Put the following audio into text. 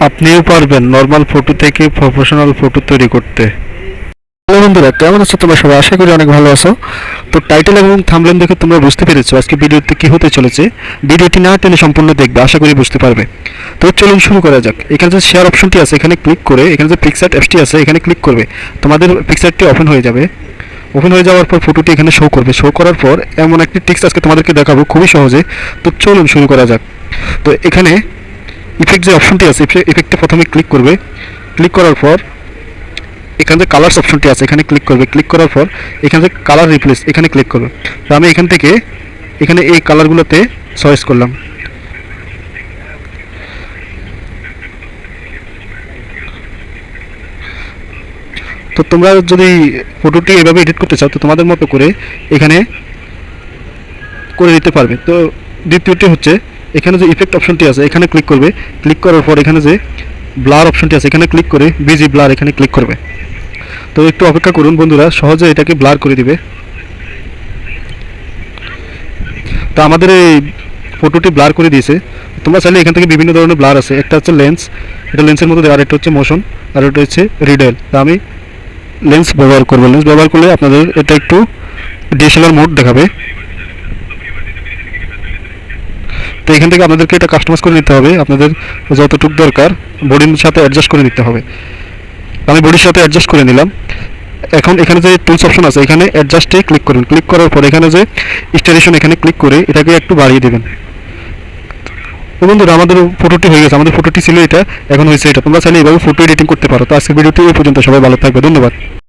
আপনিও পারবেন normal photo থেকে প্রফেশনাল ফটো তৈরি করতে। হ্যালো বন্ধুরা, কেমন আছো তোমরা সবাই? আশা করি অনেক ভালো আছো। তো টাইটেল এবং থাম্বনেল দেখে তোমরা বুঝতে পেরেছো আজকে ভিডিওতে কি হতে চলেছে। ভিডিওটি না টেনে সম্পূর্ণ দেখবে, আশা করি বুঝতে পারবে। তো চলুন শুরু করা যাক। এখানে যে শেয়ার অপশনটি আছে এখানে ক্লিক করে, এখানে যে পিকচার অ্যাপসটি আছে এখানে ক্লিক করবে, তোমাদের পিকচারটি ওপেন হয়ে যাবে। ওপেন হয়ে যাওয়ার পর ফটোটি এখানে শো করবে। শো করার পর এমন একটি টেক্সট আজকে তোমাদেরকে দেখাবো খুবই সহজে। তো চলুন শুরু করা যাক। তো এখানে ইফেক্ট যে অপশনটি আছে ইফেক্টে প্রথমে ক্লিক করবে। ক্লিক করার পর এখানে যে কালার্স অপশনটি আছে এখানে ক্লিক করবে। ক্লিক করার পর এখানে যে কালার রিপ্লেস এখানে ক্লিক করবে। তো আমি এখান থেকে এখানে এই কালারগুলোতে চয়েস করলাম। তো তোমরা যদি ফটোটি এভাবে এডিট করতে চাও তো তোমাদের মতো করে এখানে করে দিতে পারবে। তো দ্বিতীয়টি হচ্ছে এখানে যে ইফেক্ট অপশনটি আছে এখানে ক্লিক করবে। ক্লিক করার পর এখানে যে ব্লার অপশনটি আছে এখানে ক্লিক করে বিজি ব্লার এখানে ক্লিক করবে। তো একটু অপেক্ষা করুন বন্ধুরা, সহজে এটাকে ব্লার করে দিবে। তো আমাদের এই ফটোটি ব্লার করে দিয়েছে। তোমরা চাইলে এখান থেকে বিভিন্ন ধরনের ব্লার আছে, একটা হচ্ছে লেন্স, এটা লেন্সের মধ্যে, আর একটা হচ্ছে মোশন, আর একটা হচ্ছে রিডেল। তো আমি লেন্স ব্যবহার করবো। লেন্স ব্যবহার করলে আপনাদের এটা একটু ডিএসএলআর মোড দেখাবে। তো এখান থেকে আপনাদেরকে এটা কাস্টমাইজ করে নিতে হবে, আপনাদের যতটুকু দরকার বডির সাথে অ্যাডজাস্ট করে নিতে হবে। আমি বডির সাথে অ্যাডজাস্ট করে নিলাম। এখন এখানে যে টুলস অপশন আছে এখানে অ্যাডজাস্টে ক্লিক করুন। ক্লিক করার পর এখানে যে স্টেরেশন এখানে ক্লিক করে এটাকে একটু বাড়িয়ে দেবেন। তো বন্ধুরা আমাদের ফটোটি হয়ে গেছে, আমাদের ফটোটি ছিল এটা, এখন হয়েছে এটা। তোমরা চাইলে এইভাবে ফটো এডিটিং করতে পারো। তো আজকে ভিডিওটি এই পর্যন্ত, সবাই ভালো থাকবে, ধন্যবাদ।